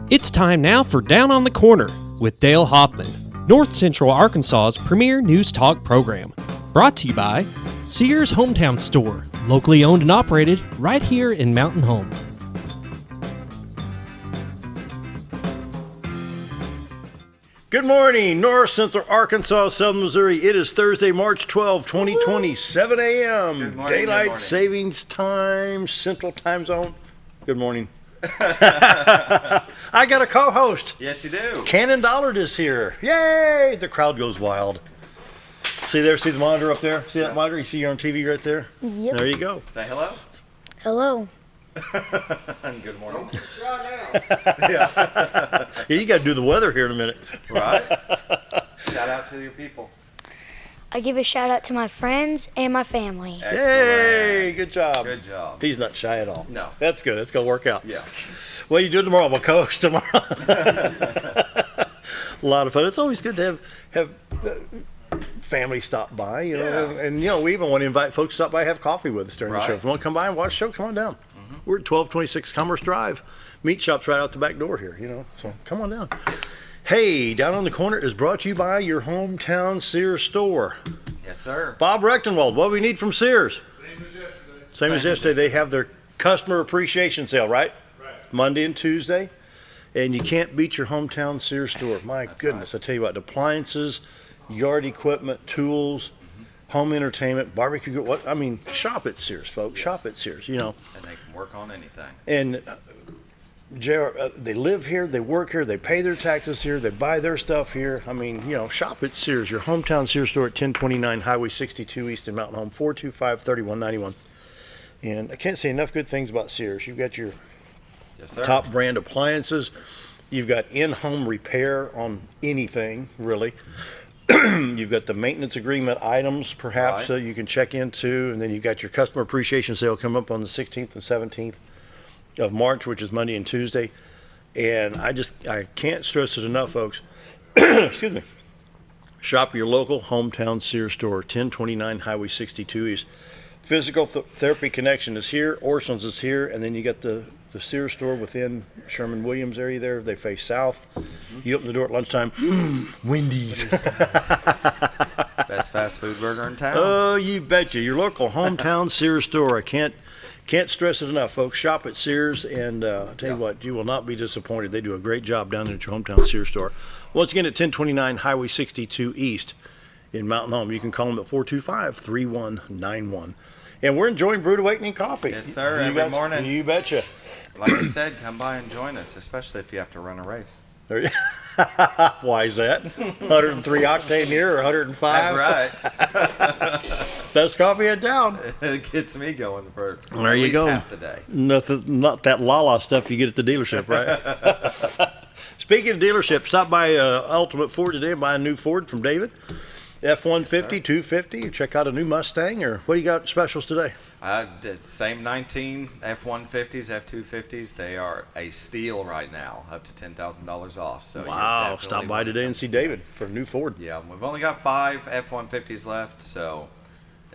It's time now for Down on the Corner with Dale Hoffman, North Central Arkansas's premier news talk program. Brought to you by Sears Hometown Store, locally owned and operated right here in Mountain Home. Good morning, North Central Arkansas, Southern Missouri. It is Thursday, March 12, 2020, 7 a.m. Good morning, Daylight good morning. Savings Time, Central Time Zone. Good morning. I got a co-host. Yes, you do. Cannon Dollard is here. Yay! The crowd goes wild. See there? See the monitor up there? See that monitor? You see you on TV right there? Yep. There you go. Say hello. Hello. And good morning. Yeah, you got to do the weather here in a minute. Right. Shout out to your people. I give a shout out to my friends and my family. Excellent. Yay! Good job. Good job. He's not shy at all. No. That's good. That's going to work out. Yeah. What are you doing tomorrow? I'm a co-host tomorrow. A lot of fun. It's always good to have family stop by, you know, Yeah. and we even want to invite folks to stop by and have coffee with us during the show. Right. If you want to come by and watch the show, come on down. We're at 1226 Commerce Drive. Meat shop's right out the back door here, so come on down. Hey, Down on the Corner is brought to you by your hometown Sears store. Yes, sir. Bob Rechtenwald, what do we need from Sears? Same as yesterday. Same as yesterday. They have their customer appreciation sale, right? Right. Monday and Tuesday. And you can't beat your hometown Sears store. My goodness, right. I tell you what, appliances, yard equipment, tools, home entertainment, barbecue, shop at Sears, folks. Yes. Shop at Sears, And they can work on anything. And they live here, they work here, they pay their taxes here, they buy their stuff here. Shop at Sears, your hometown Sears store at 1029 Highway 62 East in Mountain Home, 425-3191. And I can't say enough good things about Sears. You've got your Yes, sir. top brand appliances. You've got in-home repair on anything, really. You've got the maintenance agreement items, perhaps, Right. so you can check into. And then you've got your customer appreciation sale coming up on the 16th and 17th of March, which is Monday and Tuesday. And I can't stress it enough, folks. Excuse me. Shop your local hometown Sears store, 1029 Highway 62 East. Physical Therapy Connection is here. Orson's is here. And then you got the Sears store within Sherman-Williams area there. They face south. You open the door at lunchtime. Wendy's. Best fast food burger in town. Oh, you betcha. Your local hometown Sears store. I can't stress it enough, folks. Shop at Sears, and I'll tell you what, you will not be disappointed. They do a great job down there at your hometown Sears store. Once again, at 1029 Highway 62 East in Mountain Home. You can call them at 425-3191. And we're enjoying Brewed Awakening coffee. Yes, sir, You every guys- morning. You betcha. Like I said, come by and join us, especially if you have to run a race. Why is that? 103 octane here or 105? That's right. Best coffee in town. It gets me going for There at you least go. half the day. Nothing, not that la-la stuff you get at the dealership, right? Speaking of dealership, stop by Ultimate Ford today and buy a new Ford from David. F-150, 250, check out a new Mustang, or what do you got specials today? I did same 19 F-150s, F-250s. They are a steal right now, up to $10,000 off. So Wow, stop by today and see David for a new Ford. Yeah, we've only got 5 F-150s left, so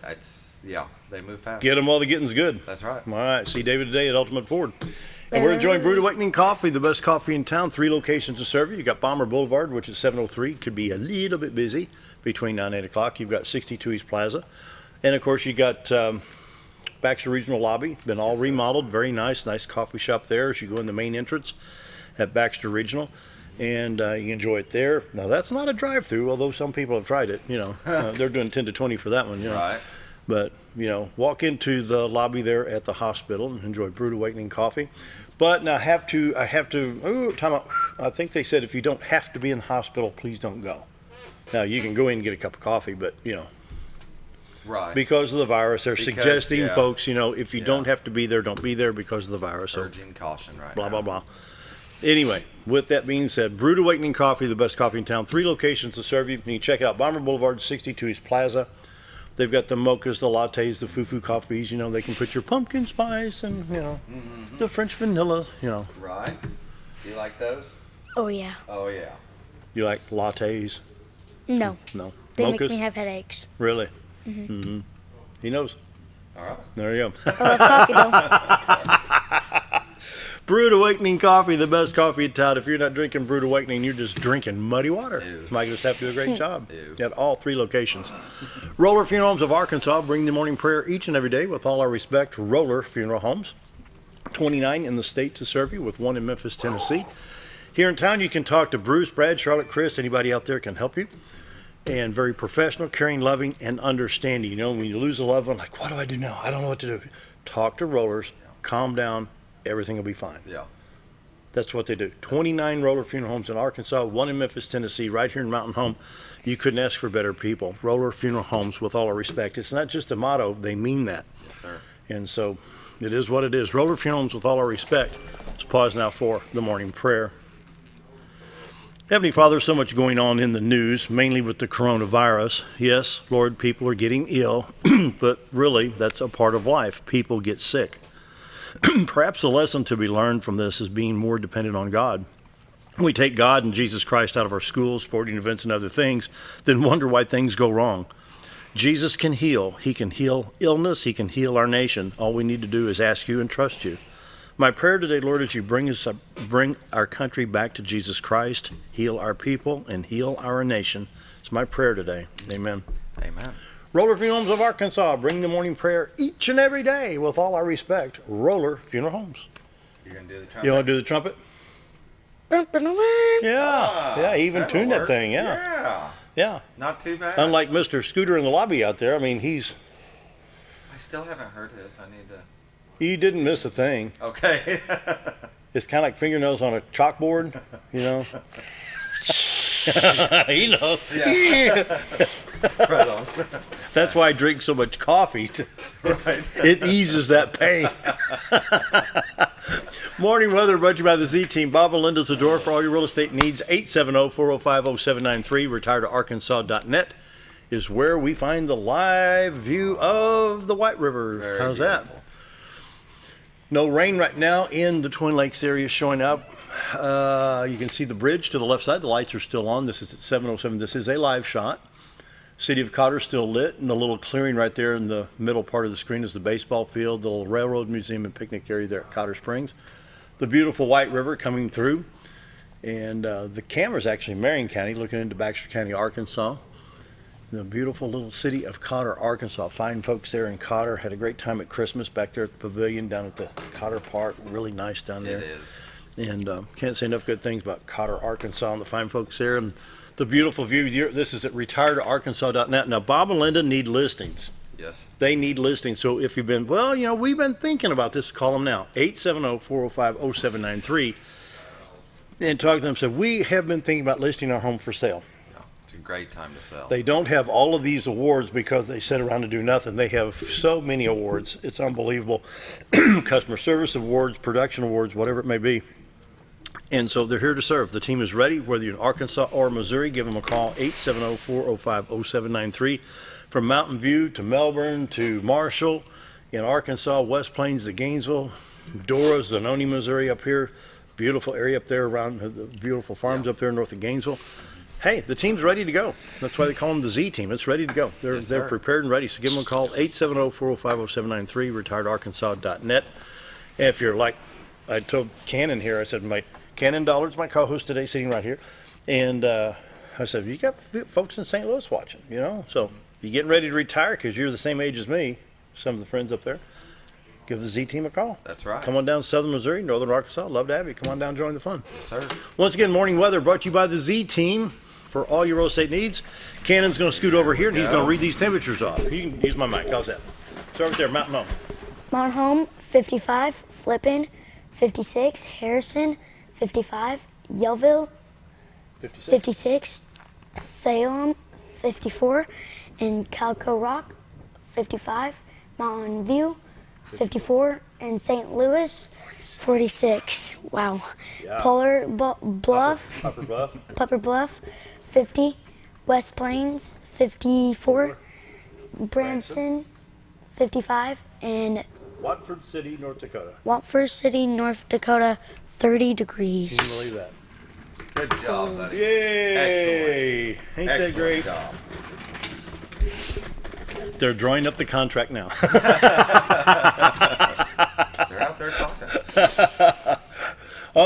they move fast. Get them while the getting's good. That's right. All right, see David today at Ultimate Ford. And we're enjoying Brewed Awakening Coffee, the best coffee in town. 3 locations to serve you. You got Bomber Boulevard, which is 703. Could be a little bit busy between 9 and 8 o'clock. You've got 62 East Plaza. And, of course, you got Baxter Regional Lobby. Been all remodeled. Very nice coffee shop there as you go in the main entrance at Baxter Regional. And you can enjoy it there. Now, that's not a drive-through, although some people have tried it. They're doing 10 to 20 for that one. Right. But, walk into the lobby there at the hospital and enjoy Brewed Awakening coffee. But now time out. I think they said if you don't have to be in the hospital, please don't go. Now, you can go in and get a cup of coffee, but, Right. because of the virus, they're suggesting, yeah. folks, if you Yeah. don't have to be there, don't be there because of the virus. So, Urging caution right blah, now. blah, blah. Anyway, with that being said, Brewed Awakening Coffee, the best coffee in town. 3 locations to serve you. You can check out Bomber Boulevard, 62 East Plaza. They've got the mochas, the lattes, the foo-foo coffees. They can put your pumpkin spice and, the French vanilla, Right. You like those? Oh, yeah. Oh, yeah. You like lattes? No. No. They mochas? make me have headaches. Really? Mm-hmm. He knows. All right. There you go. I love coffee, though. Brewed Awakening Coffee, the best coffee in town. If you're not drinking Brewed Awakening, you're just drinking muddy water. Ew. Mike just have to do a great job Ew. at all 3 locations. Roller Funeral Homes of Arkansas bring the morning prayer each and every day. With all our respect, Roller Funeral Homes. 29 in the state to serve you, with 1 in Memphis, Tennessee. Here in town, you can talk to Bruce, Brad, Charlotte, Chris. Anybody out there can help you. And very professional, caring, loving, and understanding. You know, when you lose a loved one, like, what do I do now? I don't know what to do. Talk to Rollers, calm down, everything will be fine. Yeah. That's what they do. 29 Roller Funeral Homes in Arkansas, 1 in Memphis, Tennessee, right here in Mountain Home. You couldn't ask for better people. Roller Funeral Homes, with all our respect. It's not just a motto, they mean that. Yes, sir. And so it is what it is. Roller Funeral Homes, with all our respect. Let's pause now for the morning prayer. Heavenly Father, so much going on in the news, mainly with the coronavirus. Yes, Lord, people are getting ill, but really, that's a part of life. People get sick. Perhaps the lesson to be learned from this is being more dependent on God. We take God and Jesus Christ out of our schools, sporting events, and other things, then wonder why things go wrong. Jesus can heal. He can heal illness. He can heal our nation. All we need to do is ask you and trust you. My prayer today, Lord, is you bring our country back to Jesus Christ, heal our people, and heal our nation. It's my prayer today. Amen. Amen. Roller Funeral Homes of Arkansas bring the morning prayer each and every day, with all our respect. Roller Funeral Homes. You're going to do the trumpet? You want to do the trumpet? Yeah, even that'll tune that work. thing, yeah. Not too bad. Unlike Mr. Scooter in the lobby out there, I mean, I still haven't heard his. I need to. he didn't miss a thing. Okay. It's kind of like fingernails on a chalkboard, you know. He knows. Yeah. Right on. That's why I drink so much coffee. Right. It eases that pain. Morning weather brought to you by the Z Team. Bob and Linda's the door for all your real estate needs. 870-405-0793. Retiredtoarkansas.net is where we find the live view of the White River. Very How's beautiful. that? No rain right now in the Twin Lakes area showing up. You can see the bridge to the left side. The lights are still on. This is at 7:07. This is a live shot. City of Cotter still lit, and the little clearing right there in the middle part of the screen is the baseball field, the little railroad museum and picnic area there at Cotter Springs. The beautiful White River coming through, and the camera's actually in Marion County looking into Baxter County, Arkansas. The beautiful little city of Cotter, Arkansas. Fine folks there in Cotter. Had a great time at Christmas back there at the pavilion down at the Cotter Park. Really nice down there. It is. And can't say enough good things about Cotter, Arkansas, and the fine folks there, and the beautiful view. This is at retiredtoarkansas.net. Now, Bob and Linda need listings. Yes. They need listings. So if you've been, we've been thinking about this, call them now. 870-405-0793. And talk to them. Say, we have been thinking about listing our home for sale. Yeah. It's a great time to sell. They don't have all of these awards because they sit around and do nothing. They have so many awards. It's unbelievable. Customer service awards, production awards, whatever it may be. And so they're here to serve. The team is ready, whether you're in Arkansas or Missouri. Give them a call, 870-405-0793. From Mountain View to Melbourne to Marshall, in Arkansas, West Plains to Gainesville, Dora, Zanoni, Missouri up here. Beautiful area up there around the beautiful farms up there north of Gainesville. Hey, the team's ready to go. That's why they call them the Z Team. It's ready to go. They're prepared and ready. So give them a call, 870-405-0793, retiredtoarkansas.net. And if you're like, I told Cannon here, I said, Cannon Dollard's my co-host today, sitting right here. And I said, you got folks in St. Louis watching, you know? So you're getting ready to retire because you're the same age as me, some of the friends up there. Give the Z Team a call. That's right. Come on down to Southern Missouri, Northern Arkansas. Love to have you. Come on down and join the fun. Yes, sir. Once again, morning weather brought to you by the Z Team for all your real estate needs. Cannon's going to scoot over here, and he's going to read these temperatures off. You can use my mic. How's that? Start right there, Mountain Home. Mount Home, 55. Flippin, 56. Harrison, 55. Yellville, 56. Salem, 54. And Calico Rock, 55. Mountain View, 54. And St. Louis, 46. Wow. Yeah. Polar Bluff, Upper Bluff. 50. West Plains, 54. Branson, 55. And Watford City, North Dakota. Watford City, North Dakota, 30 degrees. Can you believe that? Good job, buddy. Yay! Excellent. Ain't that great? Job. They're drawing up the contract now. They're out there talking.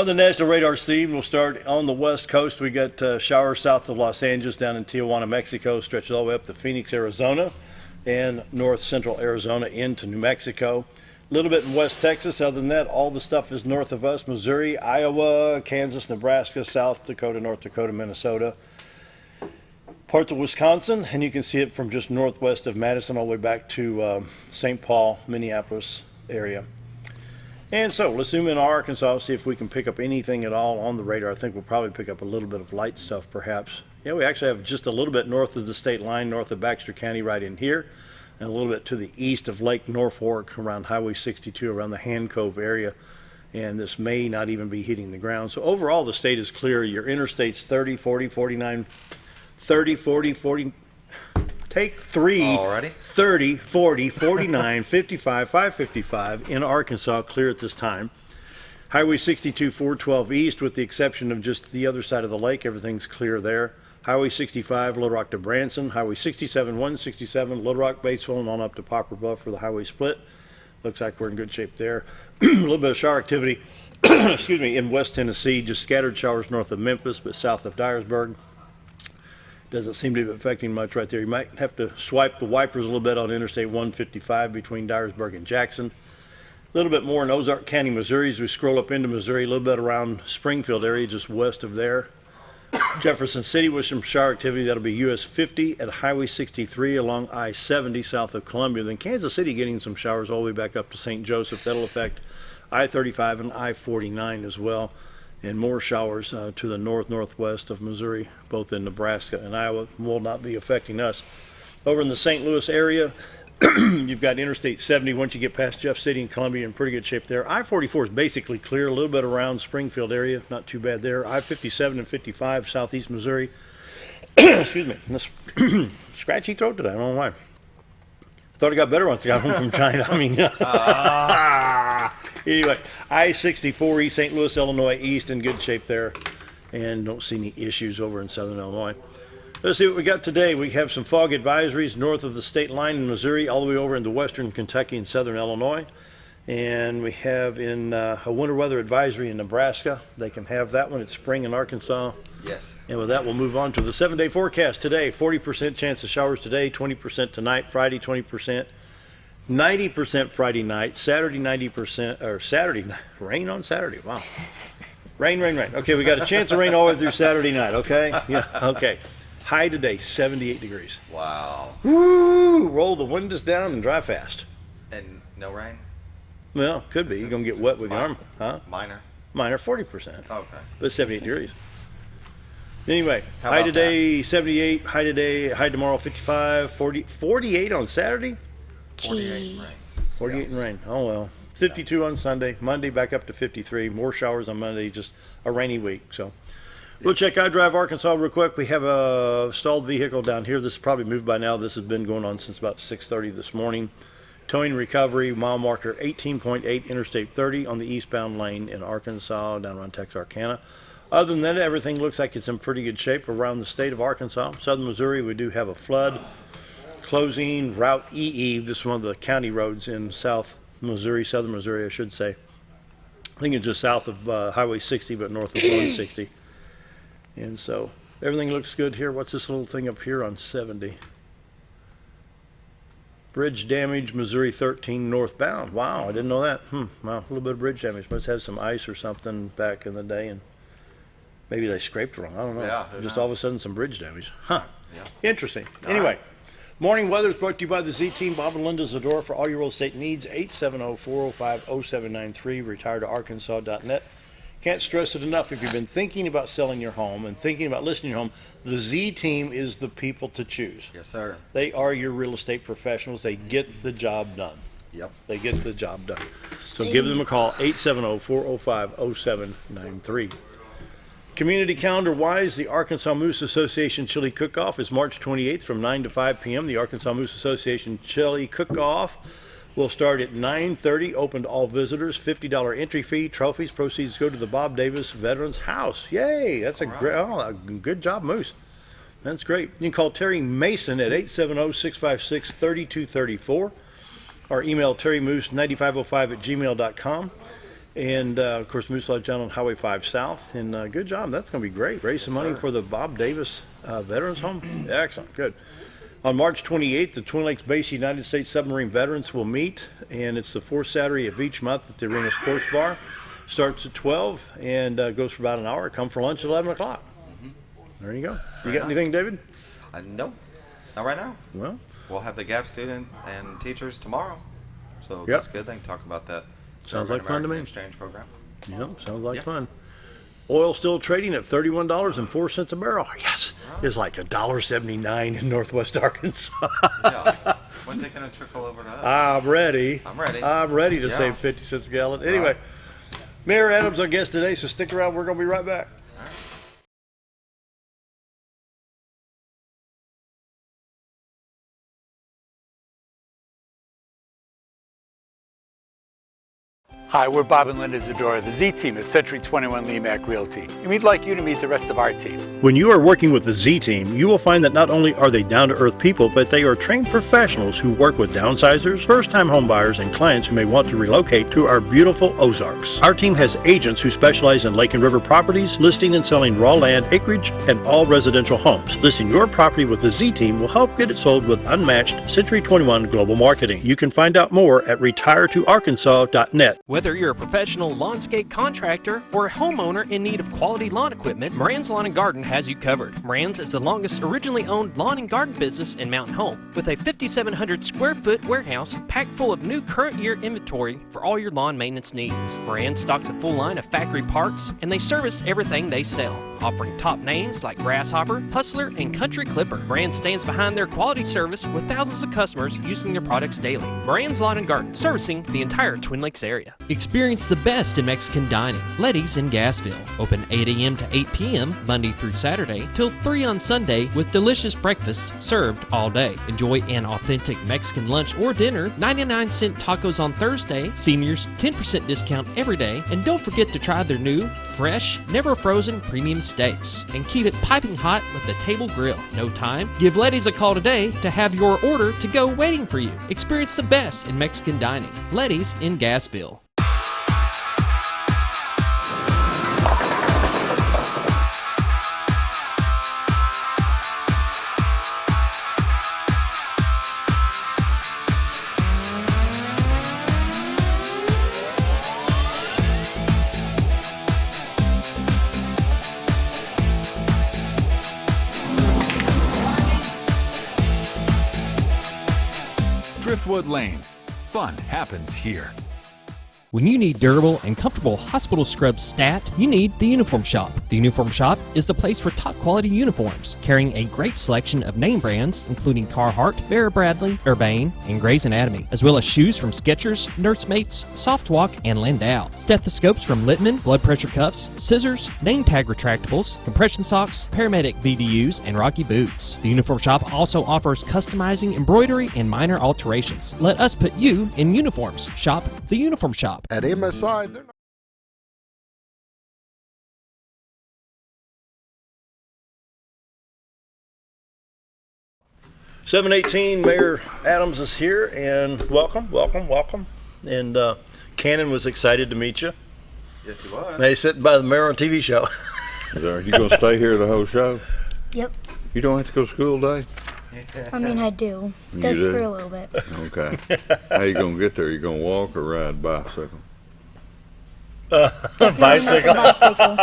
On the National Radar, Steve, we'll start on the west coast. We got showers south of Los Angeles, down in Tijuana, Mexico, stretches all the way up to Phoenix, Arizona, and north central Arizona into New Mexico. A little bit in West Texas. Other than that, all the stuff is north of us: Missouri, Iowa, Kansas, Nebraska, South Dakota, North Dakota, Minnesota, parts of Wisconsin, and you can see it from just northwest of Madison all the way back to St. Paul, Minneapolis area. And so let's zoom in Arkansas, see if we can pick up anything at all on the radar. I think we'll probably pick up a little bit of light stuff perhaps. Yeah, we actually have just a little bit north of the state line, north of Baxter County right in here, and a little bit to the east of Lake Norfolk around Highway 62, around the Hand Cove area. And this may not even be hitting the ground. So overall, the state is clear. Your interstates 30, 40, 49, 30, 40, 40, take 3, Already? 30, 40, 49, 55, 555 in Arkansas, clear at this time. Highway 62, 412 east, with the exception of just the other side of the lake, everything's clear there. Highway 65, Little Rock to Branson. Highway 67, 167, Little Rock, Batesville, and on up to Poplar Bluff for the highway split. Looks like we're in good shape there. A little bit of shower activity, excuse me, in West Tennessee, just scattered showers north of Memphis, but south of Dyersburg. Doesn't seem to be affecting much right there. You might have to swipe the wipers a little bit on Interstate 155 between Dyersburg and Jackson. A little bit more in Ozark County, Missouri, as we scroll up into Missouri, a little bit around Springfield area, just west of there. Jefferson City with some shower activity. That'll be US 50 at Highway 63 along I-70 south of Columbia. Then Kansas City getting some showers all the way back up to St. Joseph. That'll affect I-35 and I-49 as well. And more showers to the northwest of Missouri, both in Nebraska and Iowa, will not be affecting us. Over in the St. Louis area, you've got Interstate 70. Once you get past Jeff City and Columbia, in pretty good shape there. I-44 is basically clear, a little bit around Springfield area, not too bad there. I-57 and 55, southeast Missouri. Excuse me, this scratchy throat today, I don't know why. Thought I got better once I got home from China. I mean, anyway, I-64 East St. Louis, Illinois, east in good shape there, and don't see any issues over in southern Illinois. Let's see what we got today. We have some fog advisories north of the state line in Missouri, all the way over into western Kentucky and southern Illinois. And we have in a winter weather advisory in Nebraska. They can have that one. It's spring in Arkansas. Yes. And with that, we'll move on to the 7-day forecast today. 40% chance of showers today, 20% tonight, Friday 20%, 90% Friday night, Saturday 90%, or Saturday, rain on Saturday, wow. Rain. Okay, we got a chance of rain all the way through Saturday night, okay? Yeah, okay. High today, 78 degrees. Wow. Woo! Roll the windows down and drive fast. And no rain? Well, could be. You're going to get wet with your arm. Huh? Minor. Minor, 40%. Okay. But 78 degrees. Anyway, How high about today, 78. High today, high tomorrow, 55. 48 on Saturday. 48 rain. 48 and rain. Oh, well. 52 on Sunday. Monday back up to 53. More showers on Monday. Just a rainy week. So we'll check iDrive Arkansas real quick. We have a stalled vehicle down here. This is probably moved by now. This has been going on since about 6:30 this morning. Towing recovery, mile marker 18.8, Interstate 30 on the eastbound lane in Arkansas, down around Texarkana. Other than that, everything looks like it's in pretty good shape around the state of Arkansas. Southern Missouri, we do have a flood. Closing Route EE, this is one of the county roads in south Missouri, southern Missouri, I should say. I think it's just south of Highway 60, but north of 160. And so everything looks good here. What's this little thing up here on 70? Bridge damage, Missouri 13 northbound. Wow, I didn't know that. Wow, a little bit of bridge damage. Must have some ice or something back in the day, and maybe they scraped wrong. I don't know. Yeah, Just knows? all of a sudden some bridge damage. Huh. Yeah. Interesting. Anyway, morning weather is brought to you by the Z-Team. Bob and Linda Zador for all your real estate needs. 870-405-0793. RetireToArkansas.net. Can't stress it enough. If you've been thinking about selling your home and thinking about listing your home, the Z-Team is the people to choose. Yes, sir. They are your real estate professionals. They get the job done. Yep. They get the job done. So give them a call, 870-405-0793. Community calendar-wise, the Arkansas Moose Association Chili Cook-Off is March 28th from 9 to 5 p.m. The Arkansas Moose Association Chili Cook-Off will start at 9:30, open to all visitors, $50 entry fee. Trophies, proceeds go to the Bob Davis Veterans House. Yay, that's a great, good job, Moose. That's great. You can call Terry Mason at 870-656-3234 or email terrymoose9505@gmail.com. And, of course, Moose Lodge down on Highway 5 South. And good job. That's going to be great. Raise some money for the Bob Davis Veterans Home. Excellent. Good. On March 28th, the Twin Lakes Base United States Submarine Veterans will meet. And it's the fourth Saturday of each month at the Arena Sports Bar. Starts at 12 and goes for about an hour. Come for lunch at 11 o'clock. There you go. You got anything, David? No, not right now. Well, We'll have the Gap student and teachers tomorrow. So that's good. They can talk about that. Sounds like fun to me. Exchange program. Yep, sounds like fun. Oil still trading at $31.04 a barrel. Yes, it's like $1.79 in Northwest Arkansas. Yeah. When's it going to trickle over to us? I'm ready. I'm ready. I'm ready to save 50 cents a gallon. Anyway, Mayor Adams, our guest today, so stick around. We're going to be right back. Hi, we're Bob and Linda Zadora, the Z team at Century 21 Lemac Realty, and we'd like you to meet the rest of our team. When you are working with the Z team, you will find that not only are they down-to-earth people, but they are trained professionals who work with downsizers, first-time homebuyers, and clients who may want to relocate to our beautiful Ozarks. Our team has agents who specialize in lake and river properties, listing and selling raw land, acreage, and all residential homes. Listing your property with the Z team will help get it sold with unmatched Century 21 global marketing. You can find out more at retiretoarkansas.net. Whether you're a professional lawnscape contractor or a homeowner in need of quality lawn equipment, Moran's Lawn and Garden has you covered. Moran's is the longest originally owned lawn and garden business in Mountain Home, with a 5,700 square foot warehouse packed full of new current year inventory for all your lawn maintenance needs. Moran stocks a full line of factory parts, and they service everything they sell, offering top names like Grasshopper, Hustler, and Country Clipper. Moran stands behind their quality service with thousands of customers using their products daily. Moran's Lawn and Garden, servicing the entire Twin Lakes area. Experience the best in Mexican dining. Letty's in Gassville. Open 8 a.m. to 8 p.m. Monday through Saturday till 3 on Sunday with delicious breakfast served all day. Enjoy an authentic Mexican lunch or dinner. 99-cent tacos on Thursday. Seniors 10% discount every day. And don't forget to try their new, fresh, never frozen premium steaks. And keep it piping hot with the table grill. No time? Give Letty's a call today to have your order to go waiting for you. Experience the best in Mexican dining. Letty's in Gassville. Driftwood Lanes. Fun happens here. When you need durable and comfortable hospital scrubs stat, you need the Uniform Shop. The Uniform Shop is the place for top quality uniforms, carrying a great selection of name brands, including Carhartt, Bear Bradley, Urbane, and Grey's Anatomy, as well as shoes from Skechers, Nursemates, Softwalk, and Landau, stethoscopes from Littman, blood pressure cuffs, scissors, name tag retractables, compression socks, paramedic BDUs, and Rocky boots. The Uniform Shop also offers customizing, embroidery, and minor alterations. Let us put you in uniforms. Shop the Uniform Shop. At MSI, they're not. $718, Mayor Adams is here, and welcome. And Cannon was excited to meet you. Yes, he was. They sitting by the mayor on TV show. Are you going to stay here the whole show? Yep. You don't have to go to school today? I mean, I do. You Just do? for a little bit. Okay. How you going to get there? You going to walk or ride bicycle? Bicycle. Bicycle.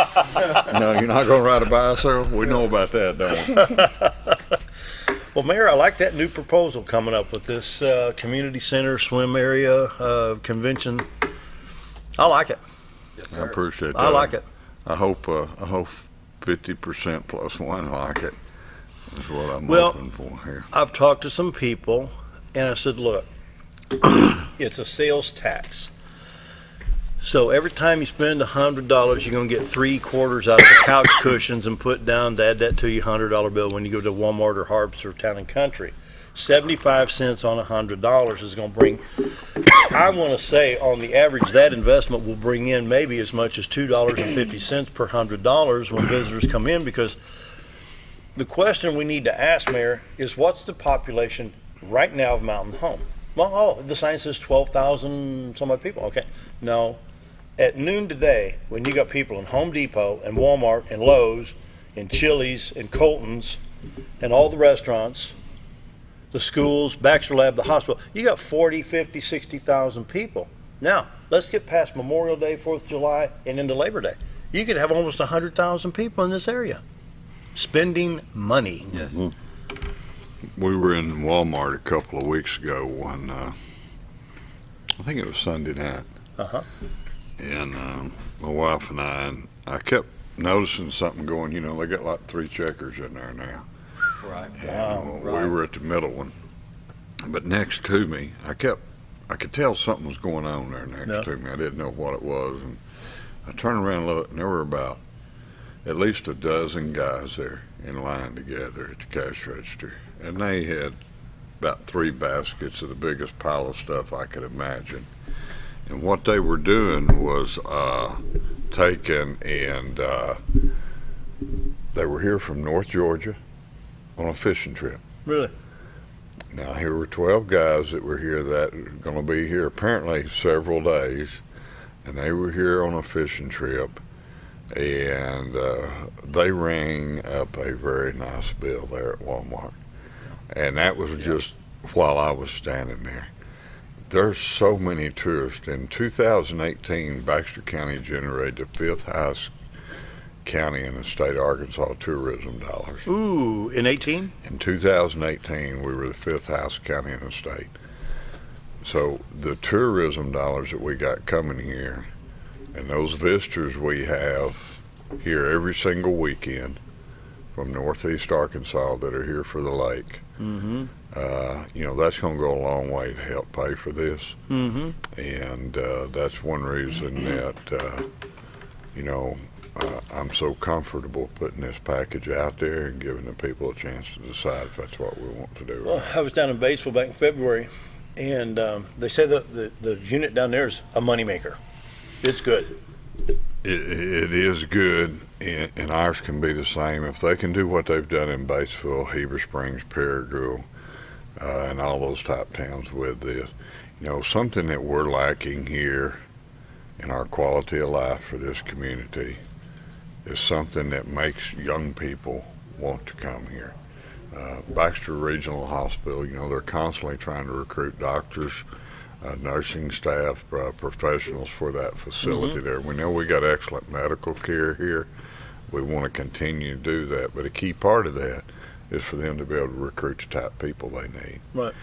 No, you're not going to ride a bicycle? We know about that, don't we? Well, Mayor, I like that new proposal coming up with this community center swim area convention. I like it. Yes, I sir. appreciate that. I like it. I hope 50% plus one like it. That's what I'm Well, hoping for here. I've talked to some people, and I said, look, it's a sales tax. So every time you spend $100, you're going to get 3/4 out of the couch cushions and put down to add that to your $100 bill when you go to Walmart or Harps or Town and Country. 75 cents on $100 is going to bring, I want to say on the average, that investment will bring in maybe as much as $2.50 per $100 when visitors come in, because the question we need to ask, Mayor, is what's the population right now of Mountain Home? Well, the sign says 12,000 some odd people. Okay. No, At noon today, when you got people in Home Depot and Walmart and Lowe's and Chili's and Colton's and all the restaurants, the schools, Baxter Lab, the hospital, you got 40, 50, 60,000 people. Now, let's get past Memorial Day, 4th of July, and into Labor Day. You could have almost 100,000 people in this area spending money. Yes. We were in Walmart a couple of weeks ago when, I think it was Sunday night. Uh-huh. And my wife and I kept noticing something going, they got like 3 checkers in there now. Right. And we were at the middle one. But next to me, I could tell something was going on there next to me. I didn't know what it was. And I turned around and looked, and there were about at least a dozen guys there in line together at the cash register. And they had about 3 baskets of the biggest pile of stuff I could imagine. And what they were doing was taking and they were here from North Georgia on a fishing trip. Really? Now, here were 12 guys that were here that were going to be here apparently several days, and they were here on a fishing trip, and they rang up a very nice bill there at Walmart. And that was just while I was standing there. There's so many tourists. In 2018, Baxter County generated the 5th highest county in the state of Arkansas tourism dollars. Ooh, in 18? In 2018, we were the 5th highest county in the state. So the tourism dollars that we got coming here, and those visitors we have here every single weekend from northeast Arkansas that are here for the lake, that's going to go a long way to help pay for this. And that's one reason that, I'm so comfortable putting this package out there and giving the people a chance to decide if that's what we want to do. Well, I was down in Batesville back in February, and they say that the unit down there is a moneymaker. It's good. It is good, and ours can be the same. If they can do what they've done in Batesville, Heber Springs, Peregrine, and all those type towns with this, something that we're lacking here in our quality of life for this community is something that makes young people want to come here. Baxter Regional Hospital, they're constantly trying to recruit doctors, nursing staff, professionals for that facility there. We know we got excellent medical care here. We want to continue to do that, but a key part of that is for them to be able to recruit the type of people they need. Right.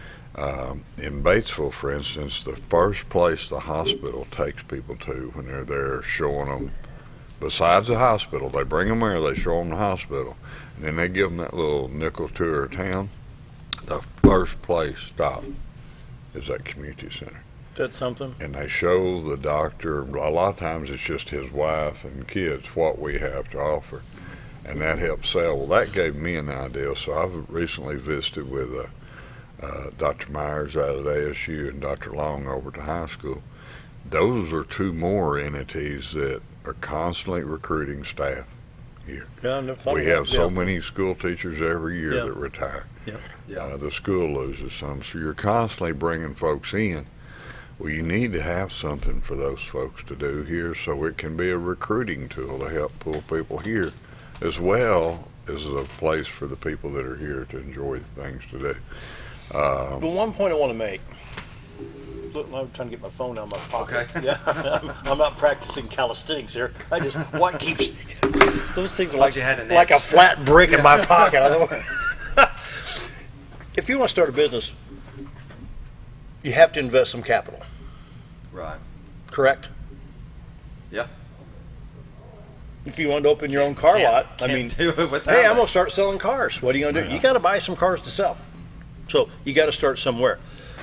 In Batesville, for instance, the first place the hospital takes people to when they're there, showing them, besides the hospital, they bring them there, they show them the hospital, and then they give them that little nickel tour of town. The first place stop is that community center. That's something. And they show the doctor, a lot of times it's just his wife and kids, what we have to offer. And that helps sell. Well, that gave me an idea. So I've recently visited with Dr. Myers out of ASU and Dr. Long over to high school. Those are 2 more entities that are constantly recruiting staff here. Yeah, we have so many school teachers every year that retire. Yeah. The school loses some, so you're constantly bringing folks in. Well, you need to have something for those folks to do here so it can be a recruiting tool to help pull people here, as well as a place for the people that are here to enjoy things to do. But one point I want to make. Look, I'm trying to get my phone out of my pocket. Okay. Yeah, I'm not practicing calisthenics here. What keeps those things are like a a flat brick in my pocket. If you want to start a business, you have to invest some capital. Right. Correct? Yeah. If you want to open your own car lot, Can't do it without hey, I'm it. going to start selling cars. What are you going to do? You got to buy some cars to sell. So you got to start somewhere.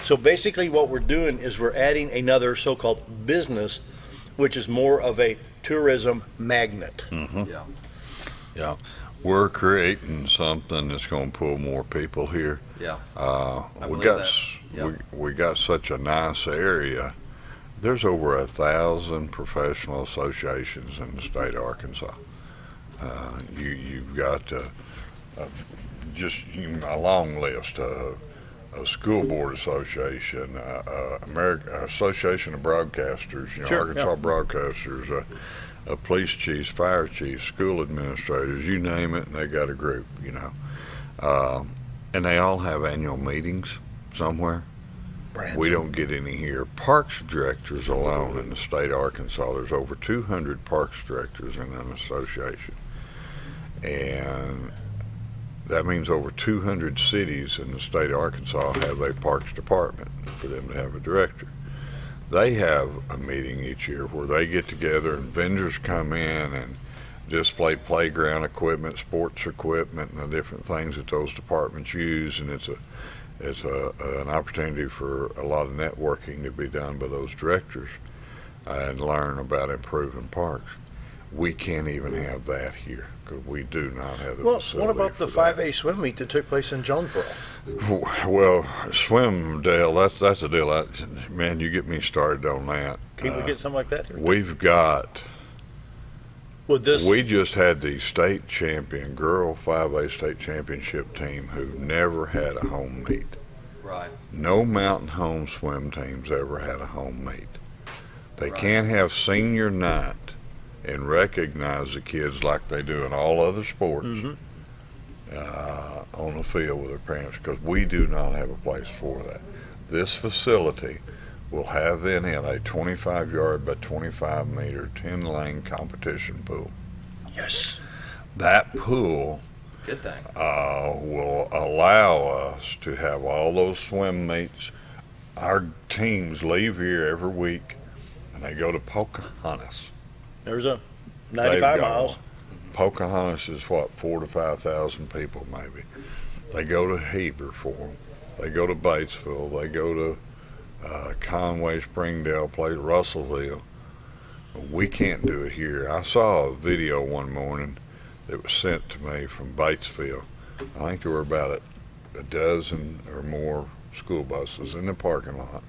So basically what we're doing is we're adding another so-called business, which is more of a tourism magnet. Yeah. We're creating something that's going to pull more people here. Yeah. We got such a nice area. There's over 1,000 professional associations in the state of Arkansas. You've got just a long list of a school board association, Association of Broadcasters, Sure, Arkansas yeah. Broadcasters, police chiefs, fire chiefs, school administrators, you name it, and they got a group, and they all have annual meetings somewhere. Branson. We don't get any here. Parks directors alone in the state of Arkansas, there's over 200 parks directors in an association. And that means over 200 cities in the state of Arkansas have a parks department for them to have a director. They have a meeting each year where they get together and vendors come in and display playground equipment, sports equipment, and the different things that those departments use, and it's an opportunity for a lot of networking to be done by those directors and learn about improving parks. We can't even have that here because we do not have the facility. What about the for that. 5A swim meet that took place in Jonesboro? Well, swim, Dale, that's the deal. Man, you get me started on that. Can't we get something like that here? We've got, With this, we just had the state champion, girl 5A state championship team who never had a home meet. Right. No mountain home swim teams ever had a home meet. They Right. can't have senior night and recognize the kids like they do in all other sports on the field with their parents, because we do not have a place for that. This facility will have in it a 25-yard by 25-meter 10-lane competition pool. yes. That pool Good thing. will allow us to have all those swim meets. Our teams leave here every week and they go to Pocahontas. There's a They've 95 got miles. one. Pocahontas is what, 4,000 to 5,000 people maybe. They go to Heber for them. They go to Batesville. They go to Conway, Springdale, play Russellville. We can't do it here. I saw a video one morning that was sent to me from Batesville. I think there were about a dozen or more school buses in the parking lot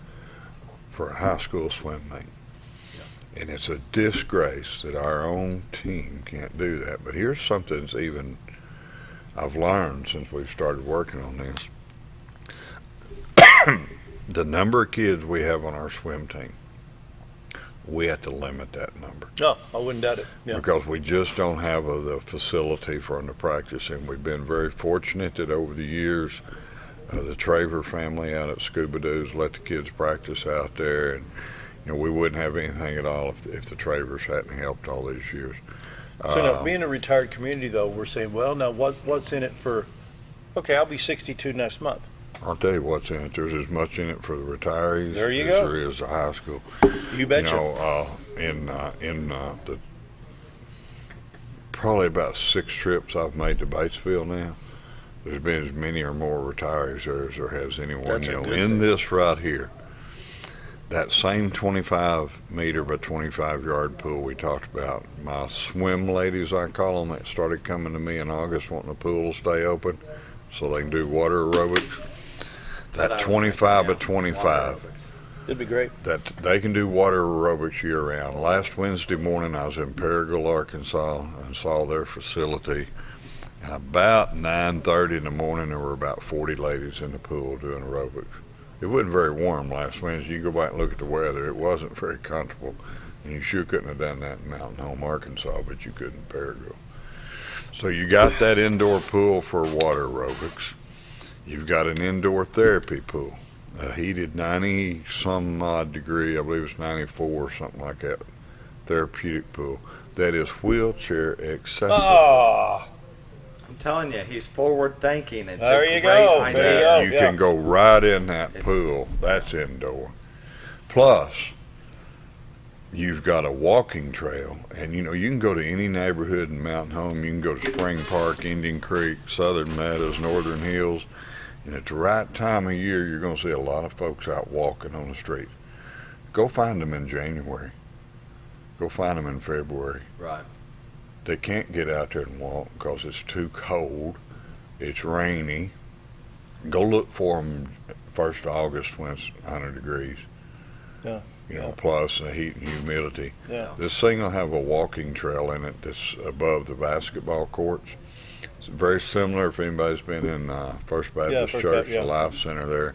for a high school swim meet. And it's a disgrace that our own team can't do that. But here's something that's even I've learned since we've started working on this. The number of kids we have on our swim team, we have to limit that number. No, I wouldn't doubt it. Yeah. Because we just don't have the facility for them to practice in. We've been very fortunate that over the years, the Traver family out at Scuba Doos let the kids practice out there, and we wouldn't have anything at all if the Travers hadn't helped all these years. So now, being a retired community, though, we're saying, well, now what's in it for? Okay, I'll be 62 next month. I'll tell you what's in it. There's as much in it for the retirees There you as go. there is the high school. You betcha. In the probably about 6 trips I've made to Batesville now, there's been as many or more retirees there as there has anyone. That's a good In thing. this right here, that same 25-meter by 25-yard pool we talked about, my swim ladies, I call them, that started coming to me in August wanting the pool to stay open so they can do water aerobics. That 25 by 25, It'd be great. that they can do water aerobics year-round. Last Wednesday morning I was in Paragould, Arkansas, and saw their facility. And about 9:30 in the morning, there were about 40 ladies in the pool doing aerobics. It wasn't very warm last Wednesday. You go back and look at the weather. It wasn't very comfortable. And you sure couldn't have done that in Mountain Home, Arkansas, but you could in Paragould. So you got that indoor pool for water aerobics. You've got an indoor therapy pool, a heated 90-some odd degree, I believe it's 94 or something like that, therapeutic pool that is wheelchair accessible. Ah, I'm telling you, he's forward thinking. It's There a you great go. idea. There you go. You yeah. can go right in that It's- pool. That's indoor. Plus, you've got a walking trail, and you can go to any neighborhood in Mountain Home. You can go to Spring Park, Indian Creek, Southern Meadows, Northern Hills, and at the right time of year, you're going to see a lot of folks out walking on the street. Go find them in January. Go find them in February. Right. They can't get out there and walk because it's too cold. It's rainy. Go look for them 1st of August when it's 100 degrees. Yeah. Plus the heat and humidity. Yeah. This thing will have a walking trail in it that's above the basketball courts. It's very similar. If anybody's been in First Baptist First Church, Baptist, yeah. the Life Center there,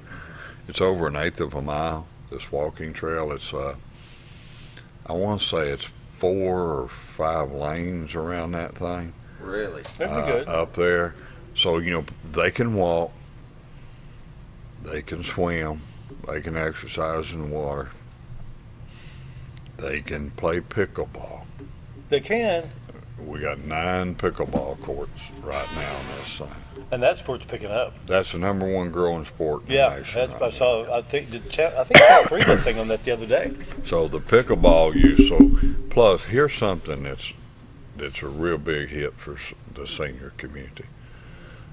it's over 1/8 of a mile. This walking trail. It's I want to say it's 4 or 5 lanes around that thing. Really? That'd be good. Up there. So, they can walk, they can swim, they can exercise in the water, they can play pickleball. They can, We got 9 pickleball courts right now on this thing. and that sport's picking up. That's the #1 growing sport in the Yeah, nation. that's, right I now. saw. I think Channel 3 did a thing on that the other day. So the pickleball use. So plus, here's something that's a real big hit for the senior community.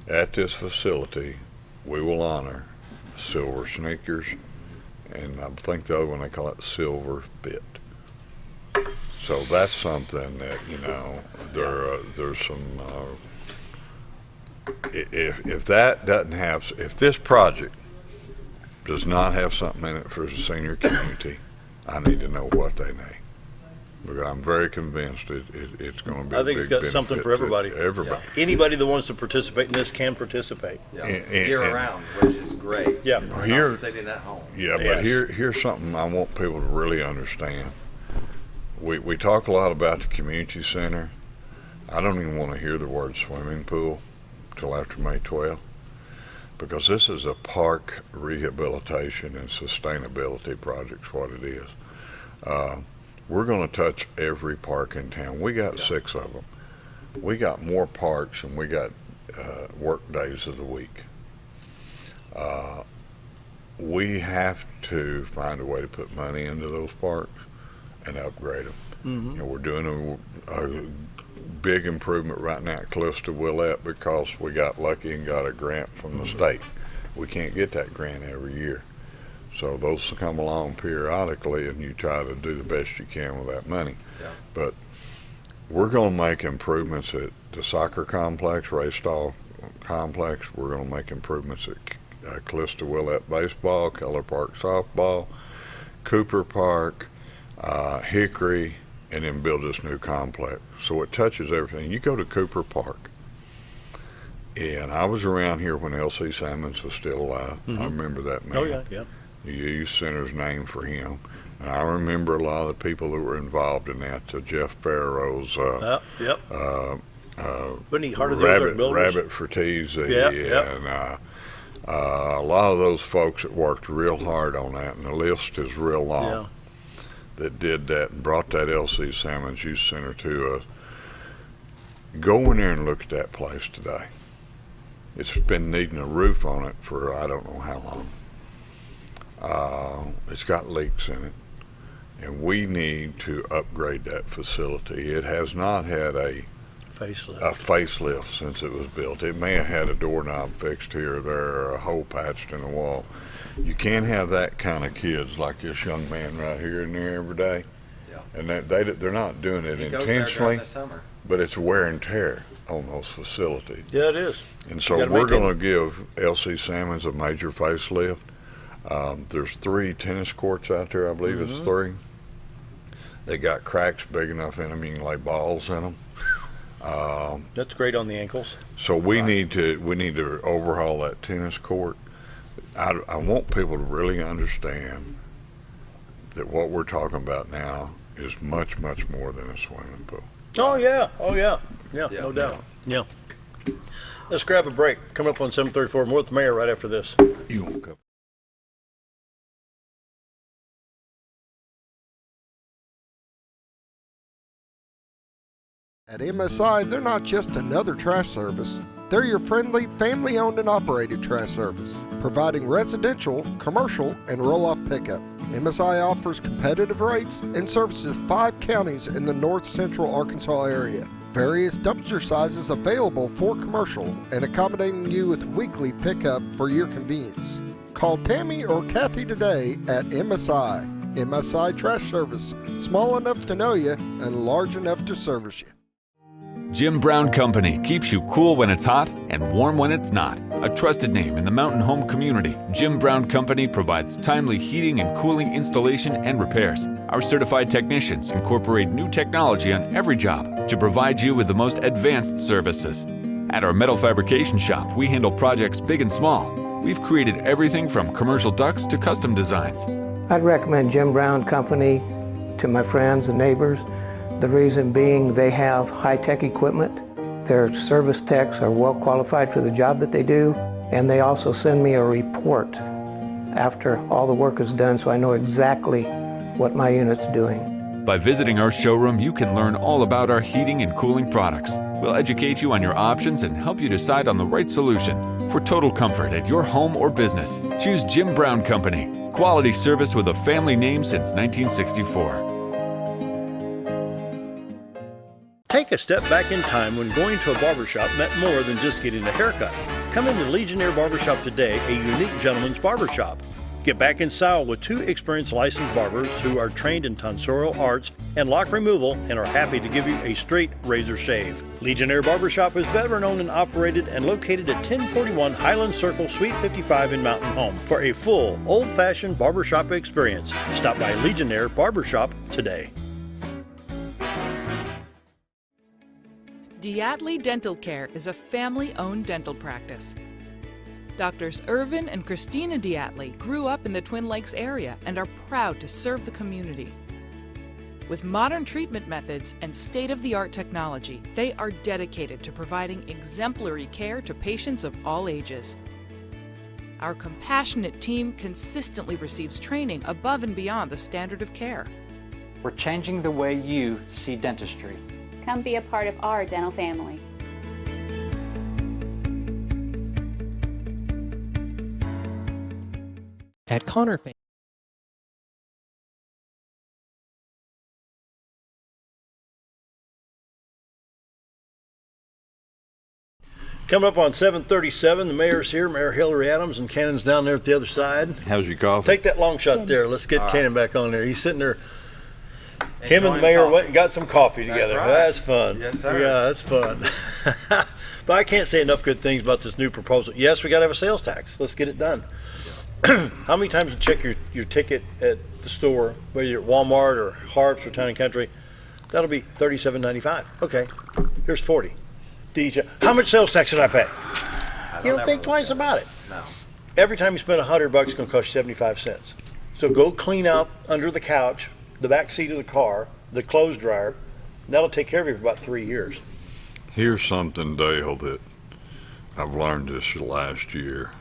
At this facility, we will honor silver sneakers, and I think the other one they call it silver fit. So that's something that there's some. If that doesn't have, if this project does not have something in it for the senior community, I need to know what they need. Because I'm very convinced it's going to be. I think it's got something for everybody. Everybody. Anybody that wants to participate in this can participate. Yeah. And- Year and- round, which is great. Yeah. We're Here- not sitting at home. Yeah, but Yes. here's something I want people to really understand. We talk a lot about the community center. I don't even want to hear the word swimming pool till after May 12th, because this is a park rehabilitation and sustainability project, what it is. We're going to touch every park in town. We got 6 of them. We got more parks than we got work days of the week. We have to find a way to put money into those parks and upgrade them. Mm-hmm. We're doing a big improvement right now at Cliffs to Willette because we got lucky and got a grant from the state. We can't get that grant every year. So those come along periodically, and you try to do the best you can with that money. Yeah. But we're going to make improvements at the soccer complex, Raystall complex. We're going to make improvements at Cliffs to Willette baseball, Keller Park softball, Cooper Park, Hickory, and then build this new complex. So it touches everything. You go to Cooper Park, and I was around here when L.C. Salmons was still alive. I remember that man. Oh yeah, yeah. The youth center's named for him. And I remember a lot of the people that were involved in that, Jeff Farrow's, Yep. Wasn't he Heart of the Ozark Rabbit Builders? Fertizzi, Yep, yep. and a lot of those folks that worked real hard on that, and the list is real long, Yeah. that did that and brought that L.C. Salmons Youth Center to us. Go in there and look at that place today. It's been needing a roof on it for I don't know how long. It's got leaks in it, and we need to upgrade that facility. It has not had a facelift since it was built. It may have had a doorknob fixed here or there, or a hole patched in the wall. You can't have that kind of kids like this young man right here in there every day. Yeah. And they're not doing it He goes there during intentionally, the summer. but it's wear and tear on those facilities. Yeah, it is. And so You gotta we're maintain going to give L.C. Salmons a major facelift. There's 3 tennis courts out there. I believe it's 3. They got cracks big enough in them you can lay balls in them. That's great on the ankles. So we need to overhaul that tennis court. I want people to really understand that what we're talking about now is much, much more than a swimming pool. Oh yeah, yeah, Yeah. no doubt. Yeah. Let's grab a break. Coming up on 7:34. More with the mayor right after this. You won't go. At MSI, they're not just another trash service. They're your friendly, family-owned and operated trash service, providing residential, commercial, and roll-off pickup. MSI offers competitive rates and services 5 counties in the north central Arkansas area. Various dumpster sizes available for commercial and accommodating you with weekly pickup for your convenience. Call Tammy or Kathy today at MSI. MSI Trash Service, small enough to know you and large enough to service you. Jim Brown Company keeps you cool when it's hot and warm when it's not. A trusted name in the mountain home community, Jim Brown Company provides timely heating and cooling installation and repairs. Our certified technicians incorporate new technology on every job to provide you with the most advanced services. At our metal fabrication shop, we handle projects big and small. We've created everything from commercial ducts to custom designs. I'd recommend Jim Brown Company to my friends and neighbors. The reason being they have high-tech equipment. Their service techs are well qualified for the job that they do, and they also send me a report after all the work is done so I know exactly what my unit's doing. By visiting our showroom, you can learn all about our heating and cooling products. We'll educate you on your options and help you decide on the right solution. For total comfort at your home or business, choose Jim Brown Company. Quality service with a family name since 1964. Take a step back in time when going to a barbershop meant more than just getting a haircut. Come into Legionnaire Barbershop today, a unique gentleman's barbershop. Get back in style with 2 experienced licensed barbers who are trained in tonsorial arts and lock removal and are happy to give you a straight razor shave. Legionnaire Barbershop is veteran-owned and operated and located at 1041 Highland Circle, Suite 55 in Mountain Home. For a full, old-fashioned barbershop experience, stop by Legionnaire Barbershop today. Diatley Dental Care is a family-owned dental practice. Doctors Irvin and Christina Diatley grew up in the Twin Lakes area and are proud to serve the community. With modern treatment methods and state-of-the-art technology, they are dedicated to providing exemplary care to patients of all ages. Our compassionate team consistently receives training above and beyond the standard of care. We're changing the way you see dentistry. Come be a part of our dental family. At Connor Coming up on 7:37, the mayor's here, Mayor Hillrey Adams, and Cannon's down there at the other side. How's your coffee? Take that long shot there. Let's get Cannon back on there. He's sitting there. Him and the Enjoying mayor coffee. went and got some coffee together. That's right. That's fun. Yes, sir. Yeah, that's fun. But I can't say enough good things about this new proposal. Yes, we got to have a sales tax. Let's get it done. How many times you check your ticket at the store, whether you're at Walmart or Harps or Town and Country? That'll be $37.95. Okay, here's 40. How much sales tax did I pay? You don't think twice about it. No. Every time you spend $100, it's going to cost you 75 cents. So go clean out under the couch, the back seat of the car, the clothes dryer. That'll take care of you for about 3 years. Here's something, Dale, that I've learned this last year.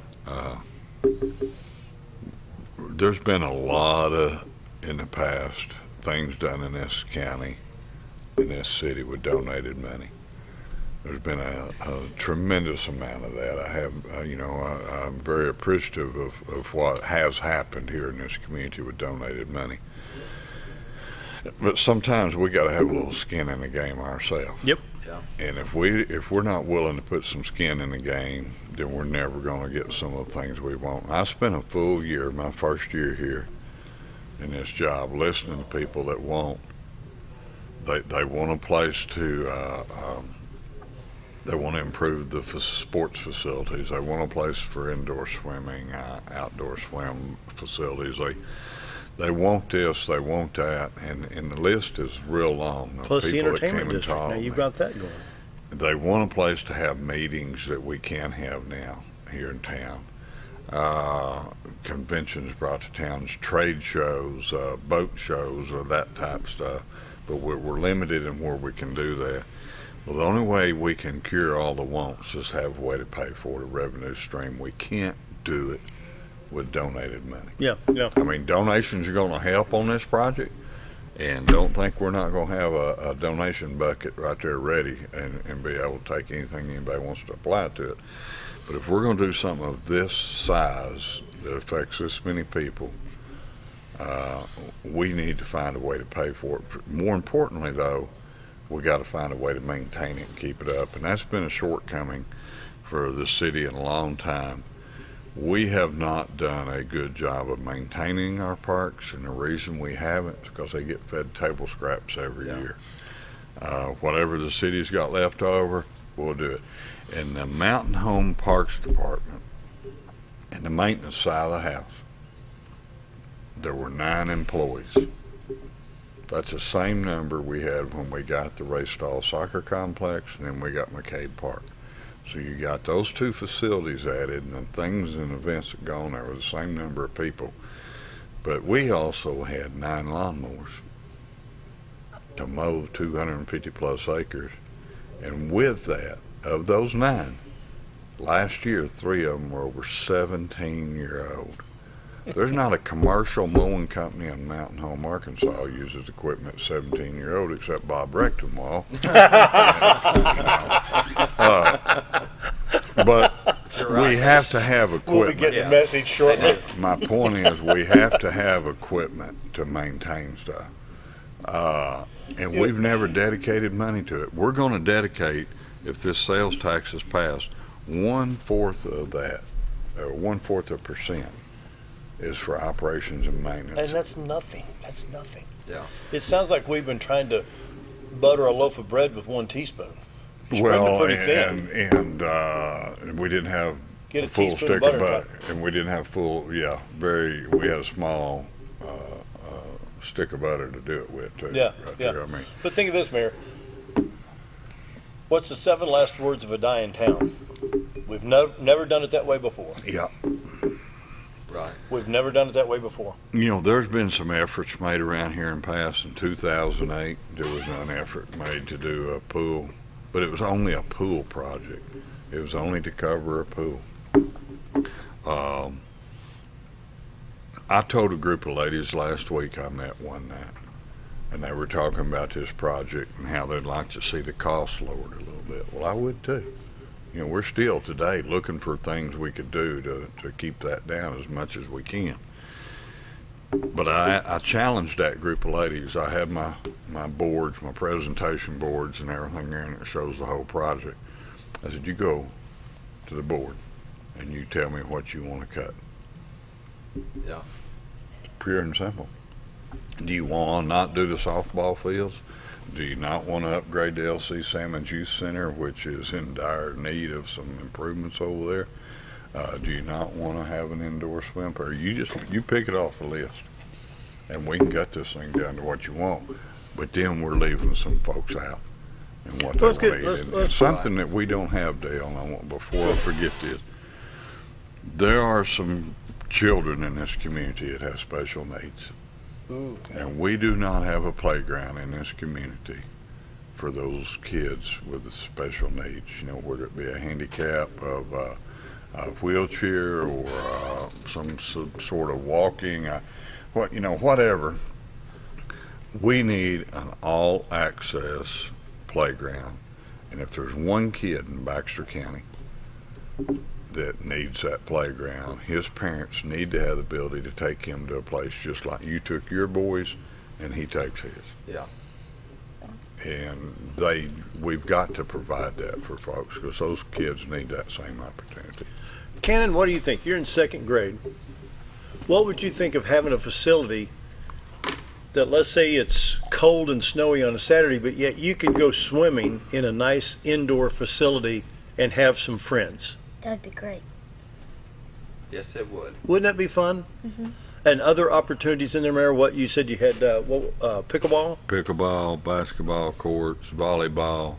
There's been a lot of, in the past, things done in this county, in this city with donated money. There's been a tremendous amount of that. I have, I'm very appreciative of what has happened here in this community with donated money. But sometimes we got to have a little skin in the game ourselves. Yep. Yeah. And if we're not willing to put some skin in the game, then we're never going to get some of the things we want. I spent a full year, my first year here in this job, listening to people that want. They want a place to. They want to improve the sports facilities. They want a place for indoor swimming, outdoor swim facilities. They want this, they want that, and the list is real long. Plus the people that entertainment came and district. talked Now to you've me. got that going. They want a place to have meetings that we can have now here in town. Conventions brought to towns, trade shows, boat shows, or that type of stuff. But we're limited in where we can do that. Well, the only way we can cure all the wants is have a way to pay for it, a revenue stream. We can't do it with donated money. Yeah. I mean, donations are going to help on this project, and don't think we're not going to have a donation bucket right there ready and be able to take anything anybody wants to apply to it. But if we're going to do something of this size that affects this many people, we need to find a way to pay for it. More importantly, though, we got to find a way to maintain it and keep it up, and that's been a shortcoming for the city in a long time. We have not done a good job of maintaining our parks, and the reason we haven't is because they get fed table scraps every year. Whatever the city's got left over, we'll do it. In the Mountain Home Parks Department, and the maintenance side of the house, there were 9 employees. That's the same number we had when we got the Raystall Soccer Complex, and then we got McCabe Park. So you got those two facilities added, and the things and events that go on there were the same number of people. But we also had 9 lawnmowers to mow 250 plus acres. And with that, of those 9, last year 3 of them were over 17-year-old. There's not a commercial mowing company in Mountain Home, Arkansas uses equipment 17-year-old except Bob Rectenwall. But we have to have equipment. We'll be getting a message shortly. My point is we have to have equipment to maintain stuff. And we've never dedicated money to it. We're going to dedicate, if this sales tax is passed, 1/4 of that, or 1/4 of a percent, is for operations and maintenance. And that's nothing. That's nothing. Yeah. It sounds like we've been trying to butter a loaf of bread with 1 teaspoon. Well, pretty thin. and we didn't have Get a full teaspoon of stick of butter. butter, and we didn't have full. We had a small stick of butter to do it with too. Yeah, right yeah. there. I mean, But think of this, Mayor. What's the 7 last words of a dying town? We've never done it that way before. yeah. Right. We've never done it that way before. You know, there's been some efforts made around here in past. In 2008, there was an effort made to do a pool, but it was only a pool project. It was only to cover a pool. I told a group of ladies last week I met one night, and they were talking about this project and how they'd like to see the cost lowered a little bit. Well, I would too. You know, we're still today looking for things we could do to keep that down as much as we can. But I challenged that group of ladies. I had my boards, my presentation boards and everything there, and it shows the whole project. I said, you go to the board and you tell me what you want to cut. Yeah. Pure and simple. Do you want to not do the softball fields? Do you not want to upgrade the LC Salmon Juice Center, which is in dire need of some improvements over there? Do you not want to have an indoor swim pool? You pick it off the list, and we can cut this thing down to what you want. But then we're leaving some folks out and what they need. And something that we don't have, Dale. And I want, before I forget this, there are some children in this community that have special needs. Ooh. And we do not have a playground in this community for those kids with the special needs. You know, whether it be a handicap of a wheelchair or some sort of walking, whatever. We need an all-access playground. And if there's one kid in Baxter County that needs that playground, his parents need to have the ability to take him to a place just like you took your boys and he takes his. Yeah. And we've got to provide that for folks because those kids need that same opportunity. Cannon, what do you think? You're in 2nd grade. What would you think of having a facility that, let's say it's cold and snowy on a Saturday, but yet you could go swimming in a nice indoor facility and have some friends? That'd be great. Yes, it would. Wouldn't that be fun? Mm-hmm. And other opportunities in there, Mayor? What you said you had, pickleball? Pickleball, basketball courts, volleyball.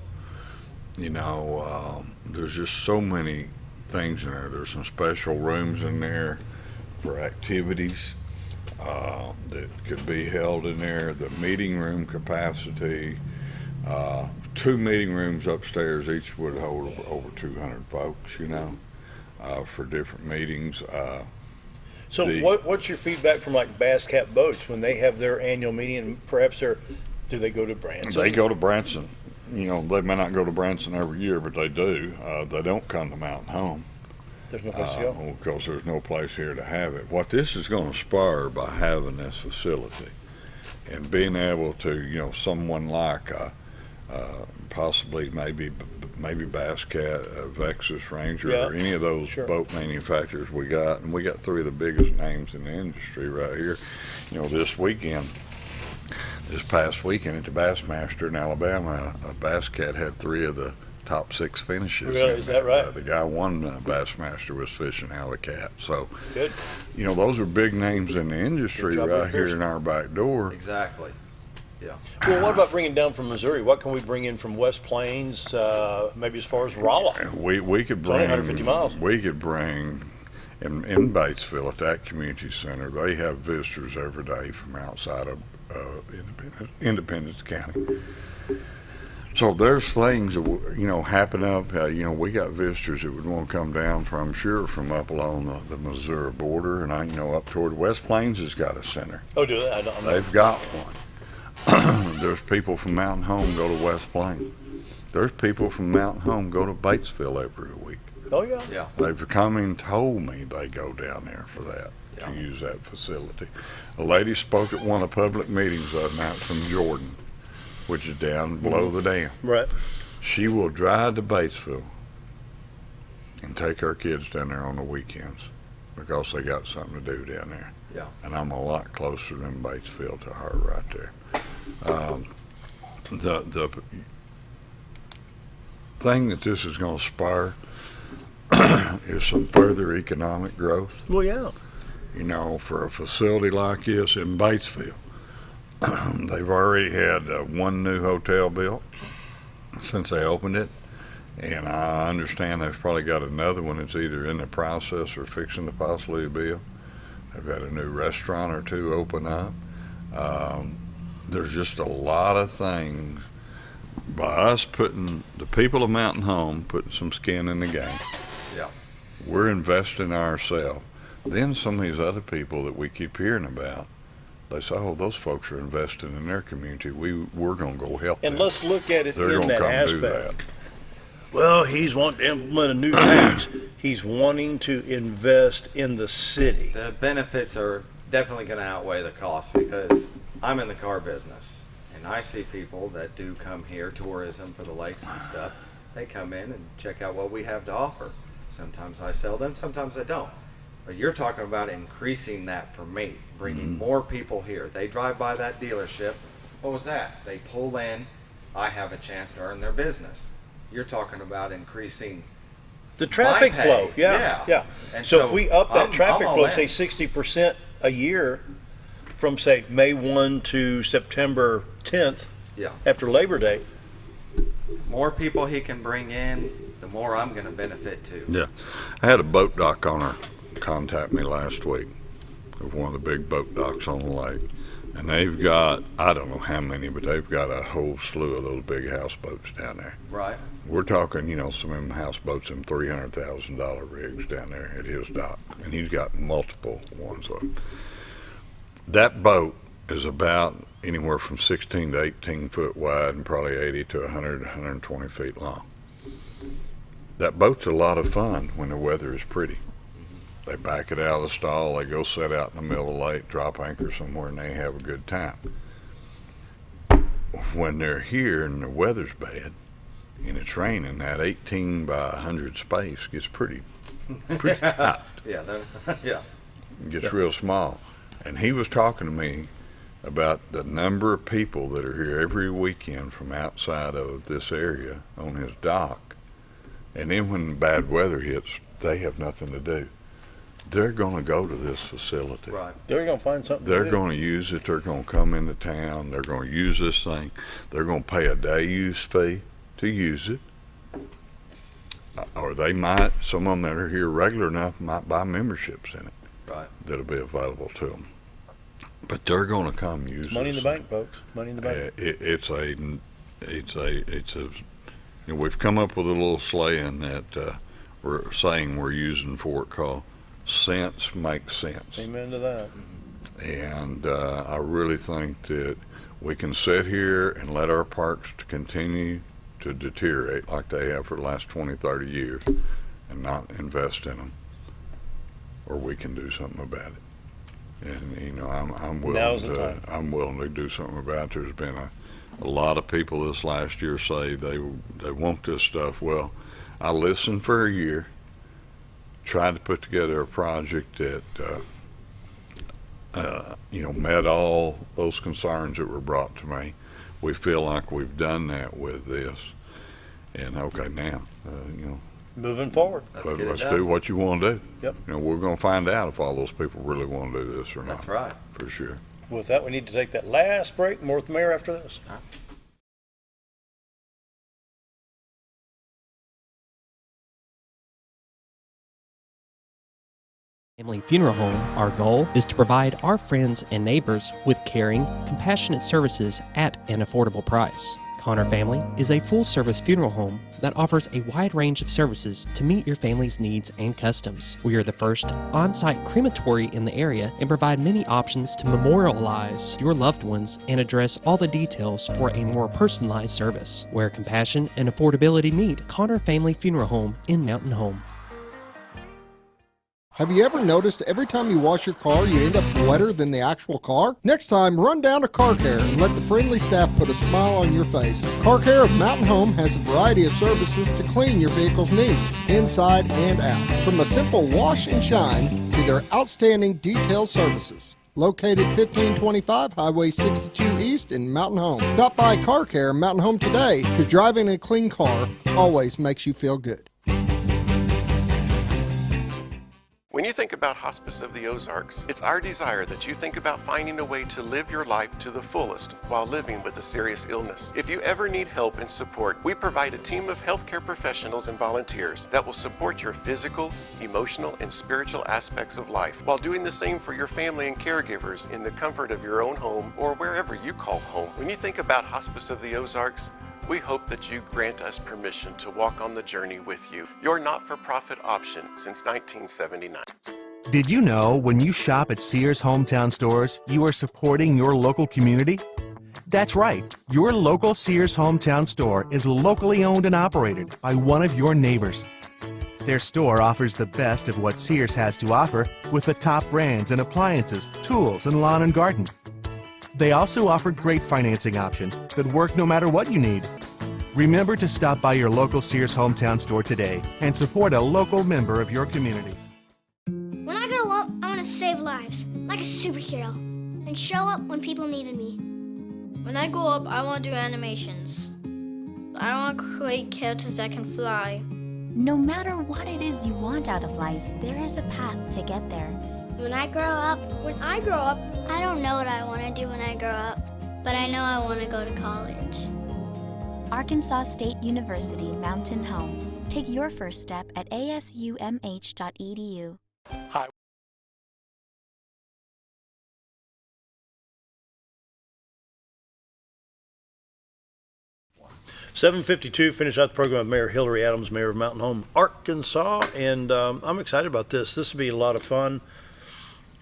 You know, there's just so many things in there. There's some special rooms in there for activities that could be held in there. The meeting room capacity, 2 meeting rooms upstairs, each would hold over 200 folks, you know, for different meetings. So what's your feedback from like Bass Cat Boats when they have their annual meeting? And perhaps do they go to Branson? They go to Branson. You know, they may not go to Branson every year, but they do. They don't come to Mountain Home. There's no place to go? Because there's no place here to have it. What this is going to spur by having this facility and being able to, you know, someone like possibly maybe Bass Cat, Vexus Ranger, or any of those boat manufacturers we got, and we got 3 of the biggest names in the industry right here. You know, this past weekend at the Bassmaster in Alabama, Bass Cat had 3 of the top 6 finishes. Really? Is that right? The guy won Bassmaster was fishing out of a cat. So, good. You know, those are big names in the industry right here in our back door. Exactly. Yeah. Well, what about bringing down from Missouri? What can we bring in from West Plains, maybe as far as Rolla? We could bring 150 miles. We could bring in Batesville at that community center. They have visitors every day from outside of Independence County. So there's things that happen up. We got visitors that would want to come down from up along the Missouri border, and up toward West Plains has got a center. Oh, do they? They've got one. There's people from Mountain Home go to West Plains. There's people from Mountain Home go to Batesville every week. Oh, yeah. Yeah. They've come and told me they go down there for that, to use that facility. A lady spoke at one of the public meetings the other night from Jordan, which is down below the dam. Right. She will drive to Batesville and take her kids down there on the weekends because they got something to do down there. Yeah. And I'm a lot closer than Batesville to her right there. The thing that this is going to spur is some further economic growth. Well, yeah. For a facility like this in Batesville, they've already had one new hotel built since they opened it, and I understand they've probably got another one that's either in the process or fixing to possibly build. They've had a new restaurant or two open up. There's just a lot of things by us putting the people of Mountain Home putting some skin in the game. Yeah. We're investing ourselves. Then some of these other people that we keep hearing about, they say, "Oh, those folks are investing in their community. We're going to go help them." And let's look at it They're in gonna that come aspect. do that. Well, he's wanting to implement a new tax. He's wanting to invest in the city. The benefits are definitely going to outweigh the cost, because I'm in the car business, and I see people that do come here, tourism for the lakes and stuff. They come in and check out what we have to offer. Sometimes I sell them, sometimes I don't. But you're talking about increasing that for me, bringing more people here. They drive by that dealership. What was that? They pull in. I have a chance to earn their business. You're talking about increasing The traffic my pay. flow. Yeah. And So if we up that I'm traffic all flow, in. say 60% a year from, say, May 1 to September 10th Yeah. after Labor Day. More people he can bring in, the more I'm going to benefit too. Yeah. I had a boat dock owner contact me last week of one of the big boat docks on the lake. And they've got, I don't know how many, but they've got a whole slew of those big houseboats down there. Right. We're talking, some of them houseboats, them $300,000 rigs down there at his dock. And he's got multiple ones of them. That boat is about anywhere from 16 to 18 foot wide and probably 80 to 100, 120 feet long. That boat's a lot of fun when the weather is pretty. They back it out of the stall, they go set out in the middle of the lake, drop anchor somewhere, and they have a good time. When they're here and the weather's bad and it's raining, that 18 by 100 space gets pretty tight. Yeah. Yeah. It gets real small. And he was talking to me about the number of people that are here every weekend from outside of this area on his dock. And then when bad weather hits, they have nothing to do. They're going to go to this facility. Right. They're going to find something They're to do. going to use it. They're going to come into town. They're going to use this thing. They're going to pay a day use fee to use it. Or they might, some of them that are here regular enough might buy memberships in it. Right. That'll be available to them. But they're going to come use It's money in this the thing. bank, folks. Money in the bank. We've come up with a little slang that we're saying we're using for it called sense makes sense. Amen to that. And I really think that we can sit here and let our parks continue to deteriorate like they have for the last 20, 30 years and not invest in them. Or we can do something about it. And, I'm Now's the willing time. I'm willing to do something about it. There's been a lot of people this last year say they want this stuff. Well, I listened for a year, tried to put together a project that met all those concerns that were brought to me. We feel like we've done that with this, and okay, now Moving forward. let's do what you want to do. Yep. We're going to find out if all those people really want to do this or not. That's right. For sure. With that, we need to take that last break. More with the mayor after this. Family Funeral Home, our goal is to provide our friends and neighbors with caring, compassionate services at an affordable price. Connor Family is a full-service funeral home that offers a wide range of services to meet your family's needs and customs. We are the first on-site crematory in the area and provide many options to memorialize your loved ones and address all the details for a more personalized service. Where compassion and affordability meet, Connor Family Funeral Home in Mountain Home. Have you ever noticed every time you wash your car, you end up wetter than the actual car? Next time, run down to Car Care and let the friendly staff put a smile on your face. Car Care of Mountain Home has a variety of services to clean your vehicle's needs, inside and out. From a simple wash and shine to their outstanding detailed services. Located 1525 Highway 62 East in Mountain Home. Stop by Car Care Mountain Home today, because driving a clean car always makes you feel good. When you think about Hospice of the Ozarks, it's our desire that you think about finding a way to live your life to the fullest while living with a serious illness. If you ever need help and support, we provide a team of healthcare professionals and volunteers that will support your physical, emotional, and spiritual aspects of life while doing the same for your family and caregivers in the comfort of your own home or wherever you call home. When you think about Hospice of the Ozarks, we hope that you grant us permission to walk on the journey with you. Your not-for-profit option since 1979. Did you know when you shop at Sears Hometown Stores, you are supporting your local community? That's right. Your local Sears Hometown Store is locally owned and operated by one of your neighbors. Their store offers the best of what Sears has to offer with the top brands and appliances, tools, and lawn and garden. They also offer great financing options that work no matter what you need. Remember to stop by your local Sears Hometown Store today and support a local member of your community. When I grow up, I want to save lives, like a superhero, and show up when people needed me. When I grow up, I want to do animations. I want to create characters that can fly. No matter what it is you want out of life, there is a path to get there. When I grow up, I don't know what I want to do when I grow up, but I know I want to go to college. Arkansas State University Mountain Home. Take your first step at asumh.edu. Hi. 7:52, finish out the program with Mayor Hillrey Adams, Mayor of Mountain Home, Arkansas, and I'm excited about this. This will be a lot of fun.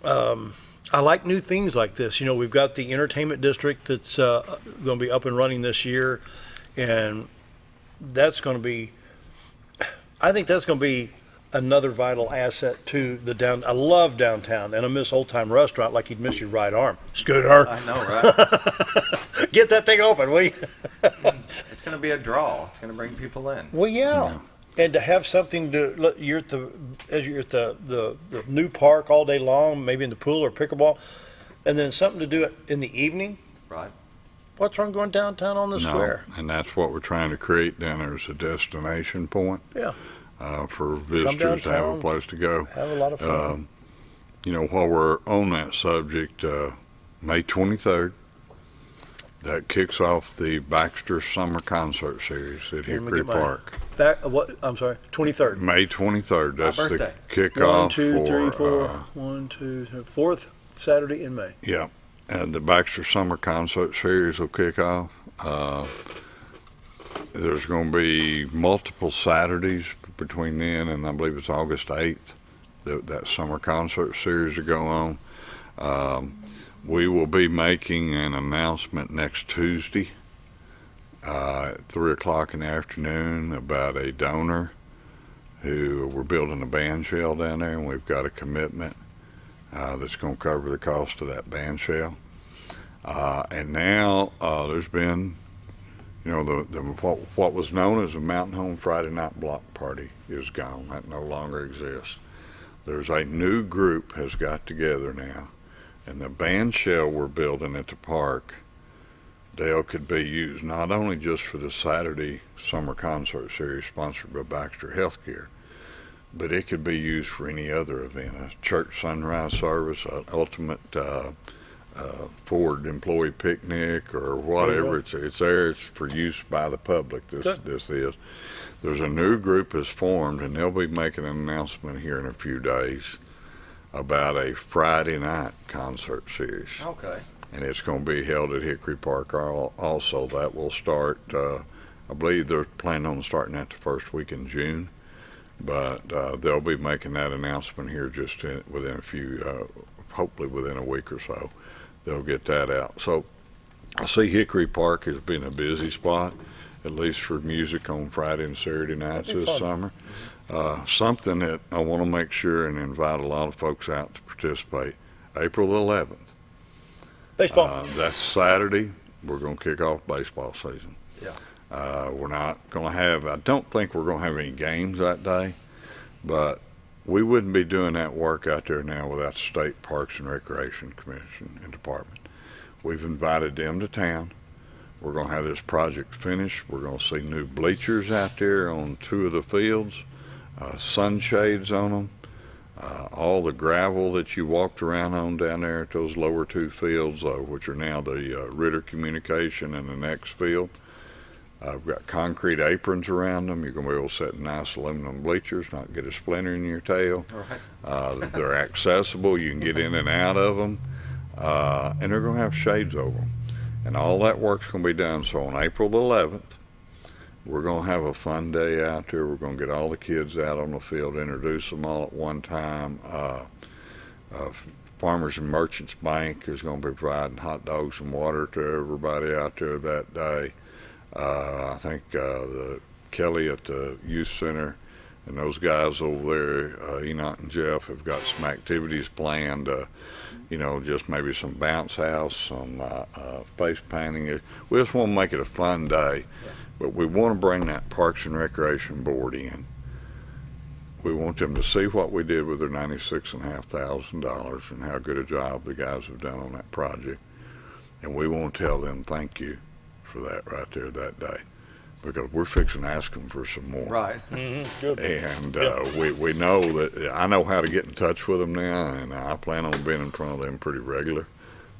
I like new things like this. You know, we've got the entertainment district that's going to be up and running this year, and that's going to be, I think that's going to be another vital asset to the I love downtown, and I miss Old Time Restaurant like you'd miss your right arm. Scooter. I know, right? Get that thing open, will you? It's going to be a draw. It's going to bring people in. Well, yeah. And to have something to, you're at the new park all day long, maybe in the pool or pickleball, and then something to do it in the evening. Right. What's wrong going downtown on the square? And that's what we're trying to create down there is a destination point. Yeah. For visitors to have a place to go. Have a lot of fun. You know, while we're on that subject, May 23rd, that kicks off the Baxter Summer Concert Series at Hillrey Park. I'm sorry, 23rd. May 23rd. That's the kickoff. 1, 2, 3, 4. 1, 2, 3, fourth Saturday in May. Yeah. And the Baxter Summer Concert Series will kick off. There's going to be multiple Saturdays between then and I believe it's August 8th that summer concert series will go on. We will be making an announcement next Tuesday at 3 o'clock in the afternoon about a donor who we're building a band shell down there, and we've got a commitment that's going to cover the cost of that band shell. And now there's been, you know, what was known as a Mountain Home Friday Night Block Party is gone. That no longer exists. There's a new group has got together now, and the band shell we're building at the park, Dale, could be used not only just for the Saturday summer concert series sponsored by Baxter Healthcare, but it could be used for any other event, a church sunrise service, an ultimate Ford employee picnic or whatever. It's there. It's for use by the public. This is. There's a new group has formed, and they'll be making an announcement here in a few days about a Friday night concert series. Okay. And it's going to be held at Hickory Park also. That will start, I believe they're planning on starting that the first week in June. But they'll be making that announcement here just within a few, hopefully within a week or so. They'll get that out. So I see Hickory Park has been a busy spot, at least for music on Friday and Saturday nights this summer. Something that I want to make sure and invite a lot of folks out to participate. April the 11th. Baseball. That's Saturday. We're going to kick off baseball season. Yeah. We're not going to have, I don't think we're going to have any games that day, but we wouldn't be doing that work out there now without the State Parks and Recreation Commission and Department. We've invited them to town. We're going to have this project finished. We're going to see new bleachers out there on 2 of the fields, sunshades on them, all the gravel that you walked around on down there at those lower 2 fields, which are now the Ritter Communication and the next field. I've got concrete aprons around them. You're going to be able to set nice aluminum bleachers, not get a splinter in your tail. Right. They're accessible. You can get in and out of them. And they're going to have shades over them. And all that work's going to be done. So on April the 11th, we're going to have a fun day out there. We're going to get all the kids out on the field, introduce them all at one time. Farmers and Merchants Bank is going to be providing hot dogs and water to everybody out there that day. I think the Kelly at the youth center and those guys over there, Enoch and Jeff, have got some activities planned. Just maybe some bounce house, some face painting. We just want to make it a fun day, but we want to bring that Parks and Recreation Board in. We want them to see what we did with their $96,500 and how good a job the guys have done on that project. And we want to tell them thank you for that right there that day, because we're fixing to ask them for some more. Right. Good. And we know that I know how to get in touch with them now, and I plan on being in front of them pretty regular.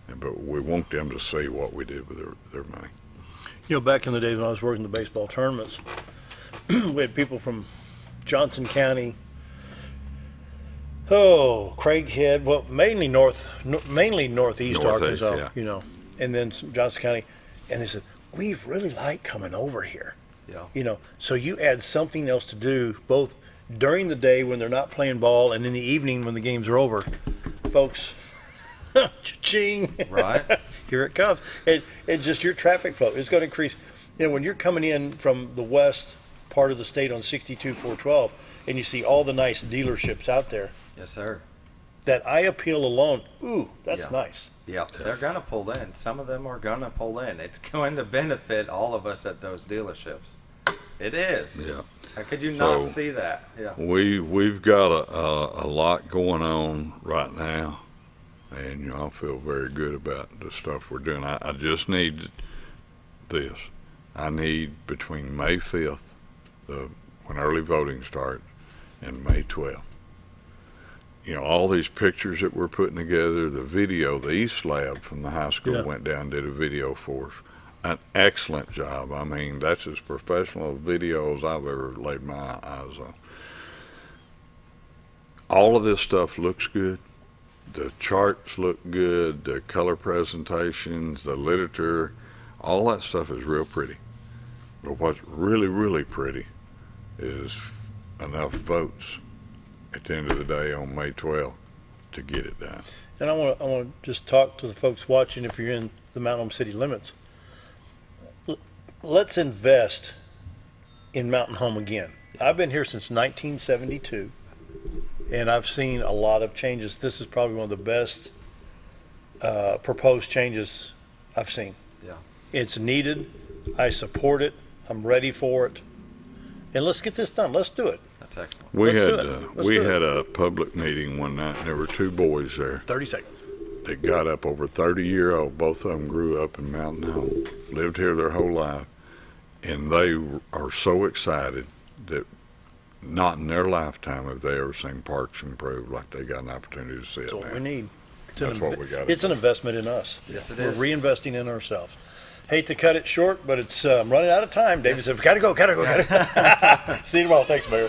But we want them to see what we did with their money. Back in the days when I was working the baseball tournaments, we had people from Johnson County, Craighead, well, mainly northeast Arkansas, yeah. And then some Johnson County, and they said, we really like coming over here. Yeah. So you add something else to do both during the day when they're not playing ball and in the evening when the games are over. Folks, cha-ching. Right. Here it comes. And just your traffic flow is going to increase. When you're coming in from the west part of the state on 62-412 and you see all the nice dealerships out there. Yes, sir. That eye appeal alone, that's nice. Yeah, they're going to pull in. Some of them are going to pull in. It's going to benefit all of us at those dealerships. It is. Yeah. How could you not see that? Yeah. We've got a lot going on right now, and I feel very good about the stuff we're doing. I just need this. I need between May 5th, when early voting starts, and May 12th. All these pictures that we're putting together, the video, the East Lab from the high school went down and did a video for us. An excellent job. I mean, that's as professional a video as I've ever laid my eyes on. All of this stuff looks good. The charts look good, the color presentations, the literature, all that stuff is real pretty. But what's really, really pretty is enough votes at the end of the day on May 12th to get it done. And I want to just talk to the folks watching, if you're in the Mountain Home city limits. Let's invest in Mountain Home again. I've been here since 1972, and I've seen a lot of changes. This is probably one of the best proposed changes I've seen. Yeah. It's needed. I support it. I'm ready for it. And let's get this done. Let's do it. That's excellent. We had a public meeting one night, and there were 2 boys there. 30 seconds. They got up, over 30-year-old. Both of them grew up in Mountain Home, lived here their whole life, and they are so excited that not in their lifetime have they ever seen parks improved like they got an opportunity to see it now. That's what we need. That's what we got. It's an investment in us. Yes, it We're is. reinvesting in ourselves. Hate to cut it short, but it's running out of time. David said, "Gotta go." See you tomorrow. Thanks, Mayor.